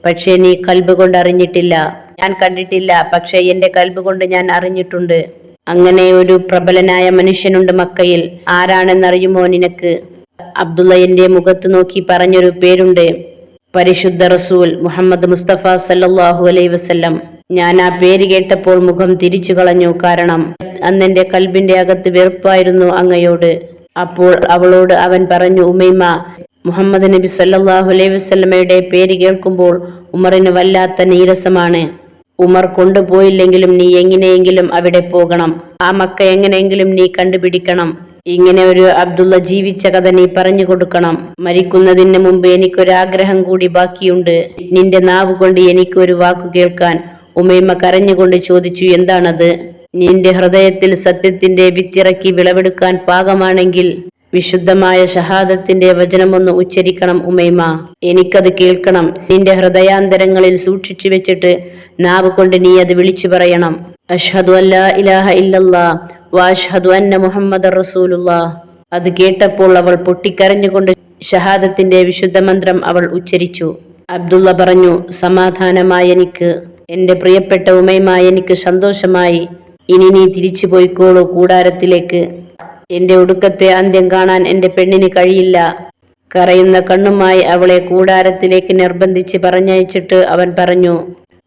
പക്ഷേ നീ കൽബ് കൊണ്ട് അറിഞ്ഞിട്ടില്ല. ഞാൻ കണ്ടിട്ടില്ല, പക്ഷേ എന്റെ കൽബ് കൊണ്ട് ഞാൻ അറിഞ്ഞിട്ടുണ്ട്. അങ്ങനെ ഒരു പ്രബലനായ മനുഷ്യനുണ്ട് മക്കയിൽ. ആരാണെന്നറിയുമോ നിനക്ക്? അബ്ദുള്ള എന്റെ മുഖത്ത് നോക്കി പറഞ്ഞൊരു പേരുണ്ട്, പരിശുദ്ധ റസൂൽ മുഹമ്മദ് മുസ്തഫ സല്ലല്ലാഹു അലൈഹി വസല്ലം. ഞാൻ ആ പേര് കേട്ടപ്പോൾ മുഖം തിരിച്ചു കളഞ്ഞു. കാരണം അന്നെന്റെ കൽബിന്റെ അകത്ത് വെറുപ്പായിരുന്നു അങ്ങയോട്. അപ്പോൾ അവളോട് അവൻ പറഞ്ഞു, ഉമൈമ, മുഹമ്മദ് നബി സല്ലല്ലാഹു അലൈഹി വസല്ലമയുടെ പേര് കേൾക്കുമ്പോൾ ഉമറിന് വല്ലാത്ത നീരസമാണ്. ഉമർ കൊണ്ടുപോയില്ലെങ്കിലും നീ എങ്ങനെയെങ്കിലും അവിടെ പോകണം. ആ മക്ക എങ്ങനെയെങ്കിലും നീ കണ്ടുപിടിക്കണം. ഇങ്ങനെ ഒരു അബ്ദുള്ള ജീവിച്ച കഥ നീ പറഞ്ഞു കൊടുക്കണം. മരിക്കുന്നതിന് മുമ്പ് എനിക്കൊരാഗ്രഹം കൂടി ബാക്കിയുണ്ട്. നിന്റെ നാവ് കൊണ്ട് എനിക്കൊരു വാക്കു കേൾക്കാൻ. ഉമൈമ കരഞ്ഞുകൊണ്ട് ചോദിച്ചു, എന്താണത്? നിന്റെ ഹൃദയത്തിൽ സത്യത്തിന്റെ വിത്തിറക്കി വിളവെടുക്കാൻ പാകമാണെങ്കിൽ വിശുദ്ധമായ ഷഹാദത്തിന്റെ വചനമൊന്ന് ഉച്ചരിക്കണം ഉമൈമ. എനിക്കത് കേൾക്കണം. നിന്റെ ഹൃദയാന്തരങ്ങളിൽ സൂക്ഷിച്ചു വെച്ചിട്ട് നാവ് കൊണ്ട് നീ അത് വിളിച്ചു പറയണം. അഷ്ഹദു അല്ലാ ഇലാഹ ഇല്ലല്ലാഹ് വ അഷ്ഹദു അന്ന മുഹമ്മദർ റസൂലുള്ളാഹ്. അത് കേട്ടപ്പോൾ അവൾ പൊട്ടിക്കരഞ്ഞുകൊണ്ട് ഷഹാദത്തിന്റെ വിശുദ്ധ മന്ത്രം അവൾ ഉച്ചരിച്ചു. അബ്ദുള്ള പറഞ്ഞു, സമാധാനമായി എനിക്ക്. എന്റെ പ്രിയപ്പെട്ട ഉമൈമ, എനിക്ക് സന്തോഷമായി. ഇനി നീ തിരിച്ചു പോയിക്കോളൂ കൂടാരത്തിലേക്ക്. എന്റെ ഒടുക്കത്തെ അന്ത്യം കാണാൻ എന്റെ പെണ്ണിന് കഴിയില്ല. കരയുന്ന കണ്ണുമായി അവളെ കൂടാരത്തിലേക്ക് നിർബന്ധിച്ച് പറഞ്ഞയച്ചിട്ട് അവൻ പറഞ്ഞു,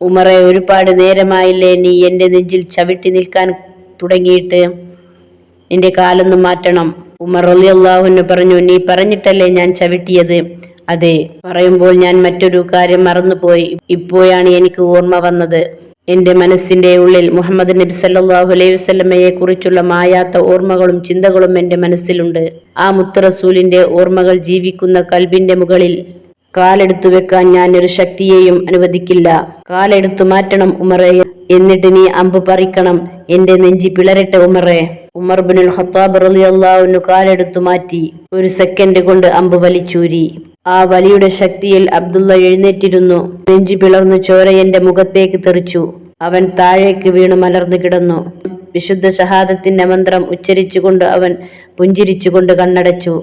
ഉമറെ, ഒരുപാട് നേരമായില്ലേ നീ എന്റെ നെഞ്ചിൽ ചവിട്ടി നിൽക്കാൻ തുടങ്ങിയിട്ട്? നിന്റെ കാലൊന്നും മാറ്റണം. ഉമർ റളിയല്ലാഹു അൻഹു പറഞ്ഞു, നീ പറഞ്ഞിട്ടല്ലേ ഞാൻ ചവിട്ടിയത്? അതെ. പറയുമ്പോൾ ഞാൻ മറ്റൊരു കാര്യം മറന്നുപോയി. ഇപ്പോഴാണ് എനിക്ക് ഓർമ്മ വന്നത്. എന്റെ മനസ്സിന്റെ ഉള്ളിൽ മുഹമ്മദ് നബി സല്ലല്ലാഹു അലൈഹി വസല്ലമയെ കുറിച്ചുള്ള മായാത്ത ഓർമ്മകളും ചിന്തകളും എന്റെ മനസ്സിലുണ്ട്. ആ മുത്ത് റസൂലിന്റെ ഓർമ്മകൾ ജീവിക്കുന്ന കൽബിന്റെ മുകളിൽ കാലെടുത്തു വെക്കാൻ ഞാൻ ഒരു ശക്തിയെയും അനുവദിക്കില്ല. കാലെടുത്തു മാറ്റണം ഉമറെ, എന്നിട്ട് നീ അമ്പ് പറിക്കണം. എന്റെ നെഞ്ചി പിളരട്ടെ ഉമറെ. ഉമർ ഇബ്നുൽ ഖത്താബ് റളിയല്ലാഹു അൻഹു കാലെടുത്തു മാറ്റി. ഒരു സെക്കൻഡ് കൊണ്ട് അമ്പ് വലിച്ചൂരി. ആ വലിയുടെ ശക്തിയിൽ അബ്ദുള്ള എഴുന്നേറ്റിരുന്നു. നെഞ്ചി പിളർന്നു ചോര എന്റെ മുഖത്തേക്ക് തെറിച്ചു. അവൻ താഴേക്ക് വീണു മലർന്നു കിടന്നു. വിശുദ്ധ ഷഹാദത്തിന്റെ മന്ത്രം ഉച്ചരിച്ചുകൊണ്ട് അവൻ പുഞ്ചിരിച്ചുകൊണ്ട് കണ്ണടച്ചു.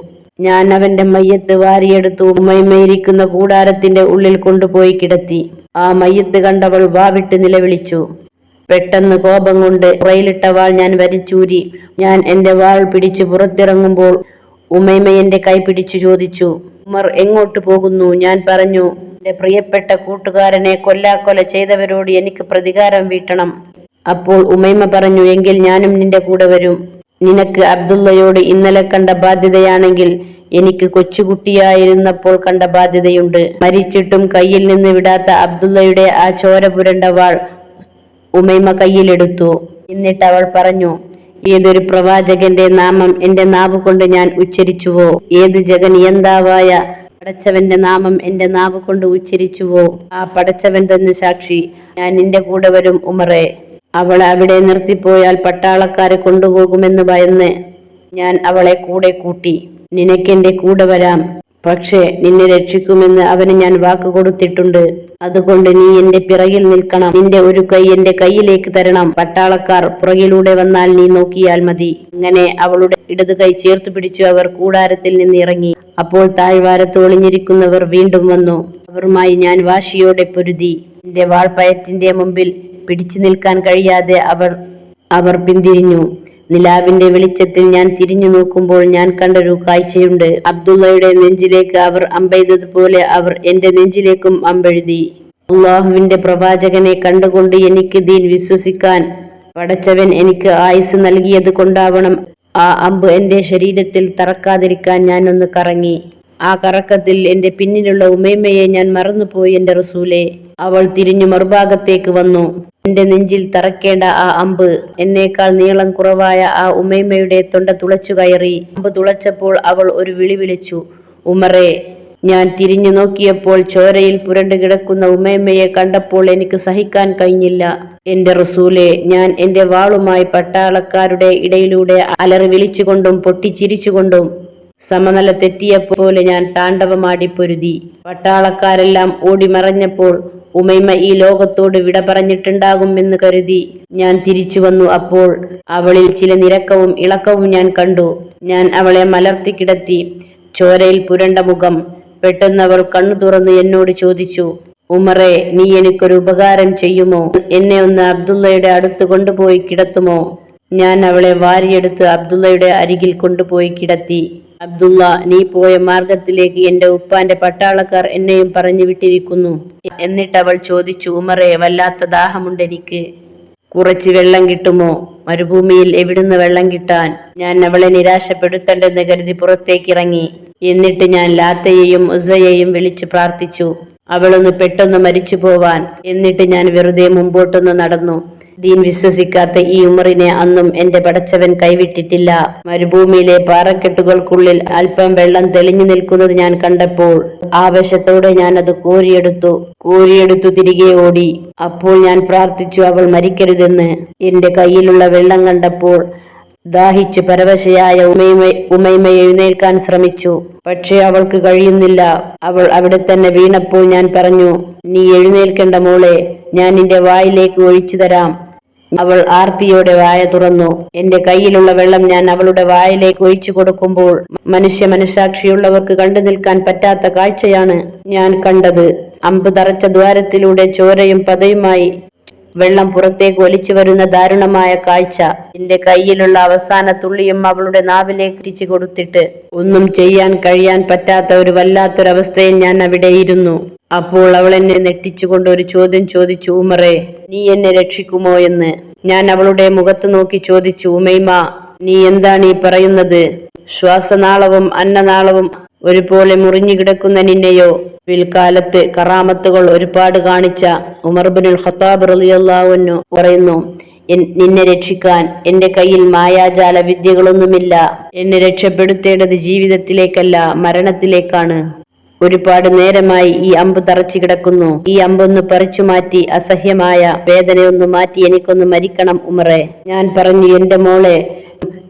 ഞാൻ അവന്റെ മയ്യത്ത് വാരിയെടുത്തു ഉമൈമയിരിക്കുന്ന കൂടാരത്തിന്റെ ഉള്ളിൽ കൊണ്ടുപോയി കിടത്തി. ആ മയ്യത്ത് കണ്ടവൾ വാവിട്ട് നിലവിളിച്ചു. പെട്ടെന്ന് കോപം കൊണ്ട് ഉറയിലിട്ട വാൾ ഞാൻ വലിച്ചൂരി. ഞാൻ എന്റെ വാൾ പിടിച്ചു പുറത്തിറങ്ങുമ്പോൾ ഉമൈമ എന്റെ കൈ പിടിച്ചു ചോദിച്ചു, ഉമർ എങ്ങോട്ട് പോകുന്നു? ഞാൻ പറഞ്ഞു, എന്റെ പ്രിയപ്പെട്ട കൂട്ടുകാരനെ കൊല്ലാക്കൊല ചെയ്തവരോട് എനിക്ക് പ്രതികാരം വീട്ടണം. അപ്പോൾ ഉമൈമ പറഞ്ഞു, എങ്കിൽ ഞാനും നിന്റെ കൂടെ വരും. നിനക്ക് അബ്ദുള്ളയോട് ഇന്നലെ കണ്ട ബാധ്യതയാണെങ്കിൽ എനിക്ക് കൊച്ചുകുട്ടിയായിരുന്നപ്പോൾ കണ്ട ബാധ്യതയുണ്ട്. മരിച്ചിട്ടും കയ്യിൽ നിന്ന് വിടാത്ത അബ്ദുള്ളയുടെ ആ ചോര പുരണ്ട വാൾ ഉമൈമ കയ്യിലെടുത്തു. എന്നിട്ട് അവൾ പറഞ്ഞു, ഏതൊരു പ്രവാചകന്റെ നാമം എന്റെ നാവ് കൊണ്ട് ഞാൻ ഉച്ചരിച്ചുവോ, ഏത് ജഗനിയന്താവായ പടച്ചവന്റെ നാമം എന്റെ നാവ് കൊണ്ട് ഉച്ചരിച്ചുവോ, ആ പടച്ചവൻ തന്നെ സാക്ഷി, ഞാൻ നിന്റെ കൂടെ വരും ഉമറെ. അവളെ അവിടെ നിർത്തിപ്പോയാൽ പട്ടാളക്കാരെ കൊണ്ടുപോകുമെന്ന് ഭയന്ന് ഞാൻ അവളെ കൂടെ കൂട്ടി. നിനക്കെന്റെ കൂടെ വരാം, പക്ഷേ നിന്നെ രക്ഷിക്കുമെന്ന് അവന് ഞാൻ വാക്ക് കൊടുത്തിട്ടുണ്ട്. അതുകൊണ്ട് നീ എന്റെ പിറകിൽ നിൽക്കണം. നിന്റെ ഒരു കൈ എന്റെ കൈയിലേക്ക് തരണം. പട്ടാളക്കാർ പുറകിലൂടെ വന്നാൽ നീ നോക്കിയാൽ മതി. അങ്ങനെ അവളുടെ ഇടതു കൈ ചേർത്തു പിടിച്ചു അവർ കൂടാരത്തിൽ നിന്ന് ഇറങ്ങി. അപ്പോൾ താഴ്വാരത്ത് ഒളിഞ്ഞിരിക്കുന്നവർ വീണ്ടും വന്നു. അവരുമായി ഞാൻ വാശിയോടെ പൊരുതി. എന്റെ വാൾപ്പയറ്റിന്റെ മുമ്പിൽ പിടിച്ചു നിൽക്കാൻ കഴിയാതെ അവർ പിന്തിരിഞ്ഞു. നിലാവിന്റെ വെളിച്ചത്തിൽ ഞാൻ തിരിഞ്ഞു നോക്കുമ്പോൾ ഞാൻ കണ്ടൊരു കാഴ്ചയുണ്ട്. അബ്ദുള്ളയുടെ നെഞ്ചിലേക്ക് അവർ അമ്പെയ്തതുപോലെ അവർ എന്റെ നെഞ്ചിലേക്കും അമ്പെഴുതി. അള്ളാഹുവിന്റെ പ്രവാചകനെ കണ്ടുകൊണ്ട് എനിക്ക് ദീൻ വിശ്വസിക്കാൻ പടച്ചവൻ എനിക്ക് ആയുസ് നൽകിയത് കൊണ്ടാവണം ആ അമ്പ് എന്റെ ശരീരത്തിൽ തറക്കാതിരിക്കാൻ ഞാനൊന്ന് കറങ്ങി. ആ കറക്കത്തിൽ എന്റെ പിന്നിലുള്ള ഉമൈമയെ ഞാൻ മറന്നുപോയി എന്റെ റസൂലെ. അവൾ തിരിഞ്ഞു മറുഭാഗത്തേക്ക് വന്നു. എന്റെ നെഞ്ചിൽ തറക്കേണ്ട ആ അമ്പ് എന്നേക്കാൾ നീളം കുറവായ ആ ഉമൈമയുടെ തൊണ്ട തുളച്ചു കയറി. അമ്പ് തുളച്ചപ്പോൾ അവൾ ഒരു വിളി വിളിച്ചു, ഉമറേ. ഞാൻ തിരിഞ്ഞു നോക്കിയപ്പോൾ ചോരയിൽ പുരണ്ടു കിടക്കുന്ന ഉമൈമയെ കണ്ടപ്പോൾ എനിക്ക് സഹിക്കാൻ കഴിഞ്ഞില്ല. എന്റെ റസൂലെ, ഞാൻ എന്റെ വാളുമായി പട്ടാളക്കാരുടെ ഇടയിലൂടെ അലറി വിളിച്ചുകൊണ്ടും പൊട്ടിച്ചിരിച്ചുകൊണ്ടും സമനില തെറ്റിയ പോലെ ഞാൻ താണ്ഡവമാടി പൊരുതി. പട്ടാളക്കാരെല്ലാം ഓടിമറഞ്ഞപ്പോൾ ഉമൈമ ഈ ലോകത്തോട് വിട പറഞ്ഞിട്ടുണ്ടാകും എന്ന് കരുതി ഞാൻ തിരിച്ചു വന്നു. അപ്പോൾ അവളിൽ ചില നിരക്കവും ഇളക്കവും ഞാൻ കണ്ടു. ഞാൻ അവളെ മലർത്തി കിടത്തി. ചോരയിൽ പുരണ്ട മുഖം. പെട്ടെന്ന് അവൾ കണ്ണു തുറന്ന് എന്നോട് ചോദിച്ചു, ഉമറേ, നീ എനിക്കൊരു ഉപകാരം ചെയ്യുമോ? എന്നെ ഒന്ന് അബ്ദുള്ളയുടെ അടുത്ത് കൊണ്ടുപോയി കിടത്തുമോ? ഞാൻ അവളെ വാരിയെടുത്ത് അബ്ദുള്ളയുടെ അരികിൽ കൊണ്ടുപോയി കിടത്തി. അബ്ദുള്ള, നീ പോയ മാർഗത്തിലേക്ക് എന്റെ ഉപ്പാന്റെ പട്ടാളക്കാർ എന്നെയും പറഞ്ഞു വിട്ടിരിക്കുന്നു. എന്നിട്ട് അവൾ ചോദിച്ചു, ഉമറേ, വല്ലാത്ത ദാഹമുണ്ടെനിക്ക്. കുറച്ച് വെള്ളം കിട്ടുമോ? മരുഭൂമിയിൽ എവിടുന്ന് വെള്ളം കിട്ടാൻ? ഞാൻ അവളെ നിരാശപ്പെടുത്തണ്ടെന്ന് കരുതി പുറത്തേക്കിറങ്ങി. എന്നിട്ട് ഞാൻ ലാത്തയെയും ഉസ്സയെയും വിളിച്ചു പ്രാർത്ഥിച്ചു, അവളൊന്ന് പെട്ടെന്ന് മരിച്ചു പോവാൻ. എന്നിട്ട് ഞാൻ വെറുതെ മുമ്പോട്ടൊന്ന് നടന്നു. ദീൻ വിശ്വസിക്കാത്ത ഈ ഉമറിനെ അന്നും എന്റെ പടച്ചവൻ കൈവിട്ടിട്ടില്ല. മരുഭൂമിയിലെ പാറക്കെട്ടുകൾക്കുള്ളിൽ അല്പം വെള്ളം തെളിഞ്ഞു നിൽക്കുന്നത് ഞാൻ കണ്ടപ്പോൾ ആവേശത്തോടെ ഞാൻ അത് കോരിയെടുത്തു തിരികെ ഓടി. അപ്പോൾ ഞാൻ പ്രാർത്ഥിച്ചു, അവൾ മരിക്കരുതെന്ന്. എന്റെ കയ്യിലുള്ള വെള്ളം കണ്ടപ്പോൾ ദാഹിച്ച് പരവശയായ ഉമൈമ എഴുന്നേൽക്കാൻ ശ്രമിച്ചു. പക്ഷേ അവൾക്ക് കഴിയുന്നില്ല. അവൾ അവിടെ തന്നെ വീണപ്പോൾ ഞാൻ പറഞ്ഞു, നീ എഴുന്നേൽക്കേണ്ട മോളെ, ഞാൻ നിന്റെ വായിലേക്ക് ഒഴിച്ചു തരാം. അവൾ ആർത്തിയോടെ വായ തുറന്നു. എന്റെ കയ്യിലുള്ള വെള്ളം ഞാൻ അവളുടെ വായിലേക്ക് ഒഴിച്ചു കൊടുക്കുമ്പോൾ മനസാക്ഷിയുള്ളവർക്ക് കണ്ടു നിൽക്കാൻ പറ്റാത്ത കാഴ്ചയാണ് ഞാൻ കണ്ടത്. അമ്പ് തറച്ച ദ്വാരത്തിലൂടെ ചോരയും പതയുമായി വെള്ളം പുറത്തേക്ക് ഒലിച്ചു വരുന്ന ദാരുണമായ കാഴ്ച. എന്റെ കയ്യിലുള്ള അവസാന തുള്ളിയും അവളുടെ നാവിലേക്ക് എത്തിച്ചു കൊടുത്തിട്ട് ഒന്നും ചെയ്യാൻ കഴിയാൻ പറ്റാത്ത ഒരു വല്ലാത്തൊരവസ്ഥയിൽ ഞാൻ അവിടെ ഇരുന്നു. അപ്പോൾ അവൾ എന്നെ നെട്ടിച്ചുകൊണ്ട് ഒരു ചോദ്യം ചോദിച്ചു, ഉമറേ, നീ എന്നെ രക്ഷിക്കുമോ എന്ന്. ഞാൻ അവളുടെ മുഖത്ത് നോക്കി ചോദിച്ചു, ഉമൈമ, നീ എന്താണ് ഈ പറയുന്നത്? ശ്വാസനാളവും അന്നനാളവും ഒരുപോലെ മുറിഞ്ഞു കിടക്കുന്ന നിന്നെയോ? പിൽക്കാലത്ത് കറാമത്തുകൾ ഒരുപാട് കാണിച്ച ഉമർ ഇബ്നുൽ ഖത്താബ് റളിയല്ലാഹു അൻഹു പറയുന്നു, നിന്നെ രക്ഷിക്കാൻ എന്റെ കയ്യിൽ മായാജാല വിദ്യകളൊന്നുമില്ല. എന്നെ രക്ഷപ്പെടുത്തേണ്ടത് ജീവിതത്തിലേക്കല്ല, മരണത്തിലേക്കാണ്. ഒരുപാട് നേരമായി ഈ അമ്പ് തറച്ചു കിടക്കുന്നു. ഈ അമ്പൊന്ന് പറിച്ചു മാറ്റി, അസഹ്യമായ വേദനയൊന്ന് മാറ്റി എനിക്കൊന്ന് മരിക്കണം ഉമറേ. ഞാൻ പറഞ്ഞു, എന്റെ മോളെ,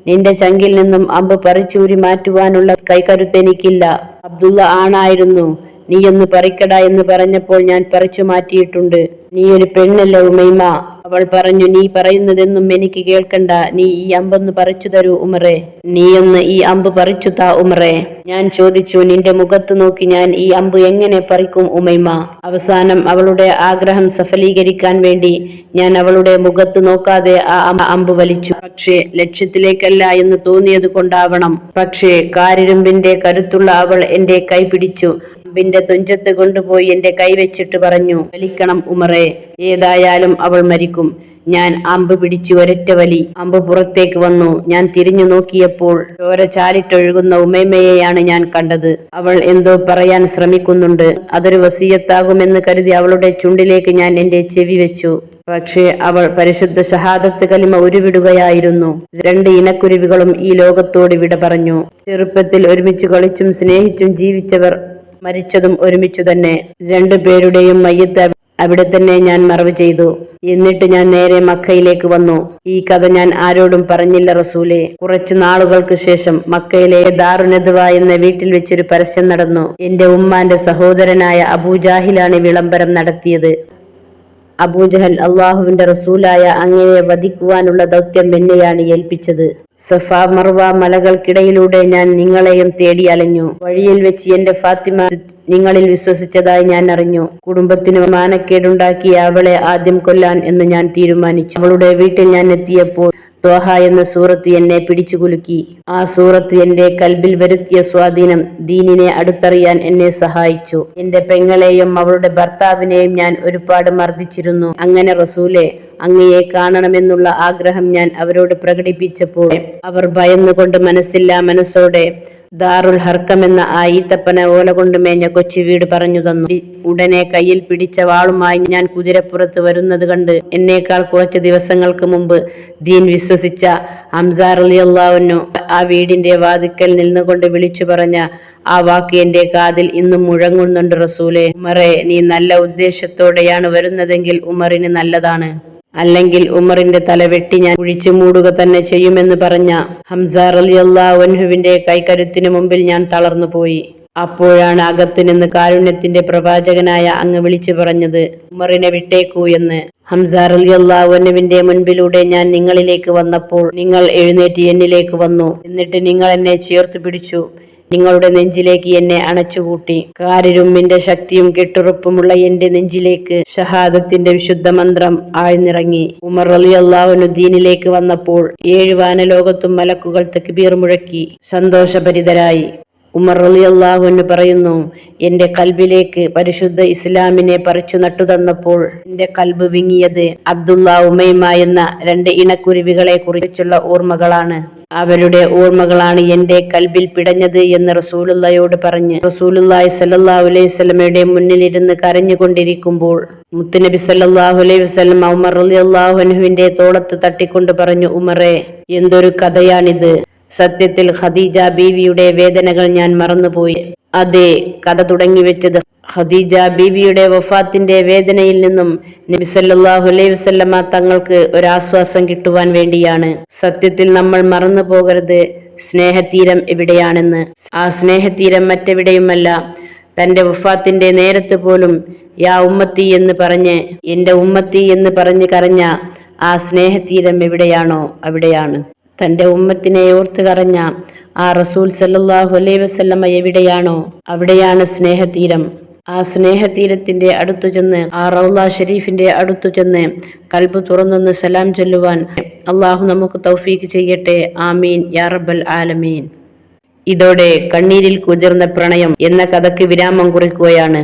നിന്റെ ചങ്കിൽ നിന്നും അമ്പ് പറിച്ചൂരി മാറ്റുവാനുള്ള കൈകരുത്തെനിക്കില്ല. അബ്ദുള്ള ആണായിരുന്നു. നീയൊന്ന് പറിക്കട എന്ന് പറഞ്ഞപ്പോൾ ഞാൻ പറിച്ചു മാറ്റിയിട്ടുണ്ട്. നീ ഒരു പെണ്ണല്ല ഉമൈമ. അവൾ പറഞ്ഞു, നീ പറയുന്നതെന്നും എനിക്ക് കേൾക്കണ്ട. നീ ഈ അമ്പൊന്ന് പറിച്ചു തരൂ ഉമറേ. നീയൊന്ന് ഈ അമ്പ് പറിച്ചു താ ഉമറേ. ഞാൻ ചോദിച്ചു, നിന്റെ മുഖത്ത് നോക്കി ഞാൻ ഈ അമ്പ് എങ്ങനെ പറിക്കും ഉമൈമ? അവസാനം അവളുടെ ആഗ്രഹം സഫലീകരിക്കാൻ വേണ്ടി ഞാൻ അവളുടെ മുഖത്ത് നോക്കാതെ ആ അമ്പ് വലിച്ചു. പക്ഷേ ലക്ഷ്യത്തിലേക്കല്ല എന്ന് തോന്നിയത് കൊണ്ടാവണം. പക്ഷേ കാരിരുമ്പിന്റെ കരുത്തുള്ള അവൾ എന്റെ കൈ പിടിച്ചു. അമ്പിന്റെ തുഞ്ചത്ത് കൊണ്ടുപോയി എന്റെ കൈ വെച്ചിട്ട് പറഞ്ഞു, വലിക്കണം ഉമറേ, ഏതായാലും അവൾ മരിക്കും. ഞാൻ അമ്പ് പിടിച്ചു ഒരൊറ്റ വലി. അമ്പ് പുറത്തേക്ക് വന്നു. ഞാൻ തിരിഞ്ഞു നോക്കിയപ്പോൾ ചോര ചാലിട്ടൊഴുകുന്ന ഉമൈമയെയാണ് ഞാൻ കണ്ടത്. അവൾ എന്തോ പറയാൻ ശ്രമിക്കുന്നുണ്ട്. അതൊരു വസിയത്താകുമെന്ന് കരുതി അവളുടെ ചുണ്ടിലേക്ക് ഞാൻ എന്റെ ചെവി വെച്ചു. പക്ഷേ അവൾ പരിശുദ്ധ ഷഹാദത്ത് കലിമ ഉരുവിടുകയായിരുന്നു. 2 ഇണക്കുരുവികളും ഈ ലോകത്തോട് വിട പറഞ്ഞു. ചെറുപ്പത്തിൽ ഒരുമിച്ച് കളിച്ചും സ്നേഹിച്ചും ജീവിച്ചവർ മരിച്ചതും ഒരുമിച്ചു തന്നെ. 2 പേരുടെയും മയ്യത്ത് അവിടെ തന്നെ ഞാൻ മറവ് ചെയ്തു. എന്നിട്ട് ഞാൻ നേരെ മക്കയിലേക്ക് വന്നു. ഈ കഥ ഞാൻ ആരോടും പറഞ്ഞില്ല റസൂലേ. കുറച്ചു നാളുകൾക്ക് ശേഷം മക്കയിലെ ദാറുനദ്വ എന്ന വീട്ടിൽ വെച്ചൊരു പരസ്യം നടന്നു. എന്റെ ഉമ്മാന്റെ സഹോദരനായ അബൂജാഹിലാണ് വിളംബരം നടത്തിയത്. അബൂജഹൽ അള്ളാഹുവിന്റെ റസൂലായ അങ്ങയെ വധിക്കുവാനുള്ള ദൗത്യം എന്നെയാണ് ഏൽപ്പിച്ചത്. സഫ മർവ മലകൾക്കിടയിലൂടെ ഞാൻ നിങ്ങളെയും തേടി അലഞ്ഞു. വഴിയിൽ വെച്ച് എന്റെ ഫാത്തിമ നിങ്ങളിൽ വിശ്വസിച്ചതായി ഞാൻ അറിഞ്ഞു. കുടുംബത്തിന് മാനക്കേടുണ്ടാക്കിയ അവളെ ആദ്യം കൊല്ലാൻ എന്ന് ഞാൻ തീരുമാനിച്ചു. അവളുടെ വീട്ടിൽ ഞാൻ എത്തിയപ്പോൾ ത്വഹ എന്ന സൂറത്ത് എന്നെ പിടിച്ചു കുലുക്കി. ആ സൂറത്ത് എന്റെ കൽബിൽ വരുത്തിയ സ്വാധീനം ദീനിനെ അടുത്തറിയാൻ എന്നെ സഹായിച്ചു. എന്റെ പെങ്ങളെയും അവളുടെ ഭർത്താവിനെയും ഞാൻ ഒരുപാട് മർദ്ദിച്ചിരുന്നു. അങ്ങനെ റസൂലെ, അങ്ങയെ കാണണമെന്നുള്ള ആഗ്രഹം ഞാൻ അവരോട് പ്രകടിപ്പിച്ചപ്പോൾ അവർ ഭയന്നുകൊണ്ട് മനസ്സില്ലാ മനസ്സോടെ ദാറുൽ ഹർക്കം എന്ന ആ ഈത്തപ്പന ഓല കൊണ്ട് മേഞ്ഞ കൊച്ചു വീട് പറഞ്ഞു തന്നു. ഉടനെ കയ്യിൽ പിടിച്ച വാളുമായി ഞാൻ കുതിരപ്പുറത്ത് വരുന്നത് കണ്ട് എന്നേക്കാൾ കുറച്ച് ദിവസങ്ങൾക്ക് മുമ്പ് ദീൻ വിശ്വസിച്ച ഹംസ റളിയല്ലാഹു അൻഹു ആ വീടിന്റെ വാതിക്കൽ നിന്നുകൊണ്ട് വിളിച്ചു പറഞ്ഞ ആ വാക്ക് എന്റെ കാതിൽ ഇന്നും മുഴങ്ങുന്നുണ്ട്. റസൂലേ, ഉമറെ, നീ നല്ല ഉദ്ദേശത്തോടെയാണ് വരുന്നതെങ്കിൽ ഉമറിന് നല്ലതാണ്, അല്ലെങ്കിൽ ഉമറിന്റെ തല വെട്ടി ഞാൻ കുഴിച്ചു മൂടുക തന്നെ ചെയ്യുമെന്ന് പറഞ്ഞ ഹംസ റളിയല്ലാഹു അൻഹുവിന്റെ കൈക്കരുത്തിന് മുമ്പിൽ ഞാൻ തളർന്നു പോയി. അപ്പോഴാണ് അകത്ത് നിന്ന് കാരുണ്യത്തിന്റെ പ്രവാചകനായ അങ്ങ് വിളിച്ചു പറഞ്ഞത്, ഉമറിനെ വിട്ടേക്കൂ എന്ന്. ഹംസ റളിയല്ലാഹു അൻഹുവിന്റെ മുൻപിലൂടെ ഞാൻ നിങ്ങളിലേക്ക് വന്നപ്പോൾ നിങ്ങൾ എഴുന്നേറ്റ് എന്നിലേക്ക് വന്നു. എന്നിട്ട് നിങ്ങൾ എന്നെ ചേർത്ത് പിടിച്ചു, നിങ്ങളുടെ നെഞ്ചിലേക്ക് എന്നെ അണച്ചുകൂട്ടി. കാരിരുമ്പിന്റെ ശക്തിയും കെട്ടുറപ്പുമുള്ള എന്റെ നെഞ്ചിലേക്ക് ഷഹാദത്തിന്റെ വിശുദ്ധ മന്ത്രം ആഴ്ന്നിറങ്ങി. ഉമർ റളിയല്ലാഹു അൻഹു ദീനിലേക്ക് വന്നപ്പോൾ 7 വാനലോകത്തും മലക്കുകൾ തക്ബീർ മുഴക്കി സന്തോഷഭരിതരായി. ഉമർ റളിയല്ലാഹു അൻഹു പറയുന്നു, എന്റെ കൽബിലേക്ക് പരിശുദ്ധ ഇസ്ലാമിനെ പറിച്ചു നട്ടു തന്നപ്പോൾ എന്റെ കൽബ് വിങ്ങിയത് അബ്ദുള്ള, ഉമൈമ എന്ന 2 ഇണക്കുരുവികളെ കുറിച്ചുള്ള ഓർമ്മകളാണ്. അവരുടെ ഓർമ്മകളാണ് എന്റെ കൽബിൽ പിടഞ്ഞത് എന്ന് റസൂലുള്ളാഹിയോട് പറഞ്ഞ് റസൂലുള്ളാഹി സ്വല്ലല്ലാഹു അലൈഹി വസല്ലമയുടെ മുന്നിലിരുന്ന് കരഞ്ഞുകൊണ്ടിരിക്കുമ്പോൾ മുത്തുനബി സ്വല്ലല്ലാഹു അലൈഹി വസല്ലം ഉമർ റളിയല്ലാഹു അൻഹുവിന്റെ തോളത്ത് തട്ടിക്കൊണ്ട് പറഞ്ഞു, ഉമറേ, എന്തൊരു കഥയാണിത്. സത്യത്തിൽ ഖദീജ ബീവിയുടെ വേദനകൾ ഞാൻ മറന്നുപോയി. അതെ, കഥ തുടങ്ങിവെച്ചത് ഖദീജ ബീവിയുടെ വഫാത്തിന്റെ വേദനയിൽ നിന്നും നബി സല്ലല്ലാഹു അലൈഹി വസല്ലമ തങ്ങൾക്ക് ഒരാശ്വാസം കിട്ടുവാൻ വേണ്ടിയാണ്. സത്യത്തിൽ നമ്മൾ മറന്നു പോകരുത് സ്നേഹതീരം എവിടെയാണെന്ന്. ആ സ്നേഹതീരം മറ്റെവിടെയുമല്ല, തന്റെ വഫാത്തിന്റെ നേരത്ത് പോലും യാ ഉമ്മത്തി എന്ന് പറഞ്ഞ്, എന്റെ ഉമ്മത്തി എന്ന് പറഞ്ഞ് കരഞ്ഞ ആ സ്നേഹതീരം എവിടെയാണോ അവിടെയാണ്. തന്റെ ഉമ്മത്തിനെ ഓർത്ത് കരഞ്ഞ ആ റസൂൽ സല്ലല്ലാഹു അലൈഹി വസല്ലമ എവിടെയാണോ അവിടെയാണ് സ്നേഹതീരം. ആ സ്നേഹതീരത്തിന്റെ അടുത്തു ചെന്ന്, ആ റൗള ഷരീഫിന്റെ അടുത്തു ചെന്ന് കൽബ് തുറന്നൊന്ന് സലാം ചൊല്ലുവാൻ അള്ളാഹു നമുക്ക് തൗഫീക്ക് ചെയ്യട്ടെ. ആമീൻ യാ റബ്ബൽ ആലമീൻ. ഇതോടെ കണ്ണീരിൽ കുതിർന്ന പ്രണയം എന്ന കഥയ്ക്ക് വിരാമം കുറിക്കുകയാണ്.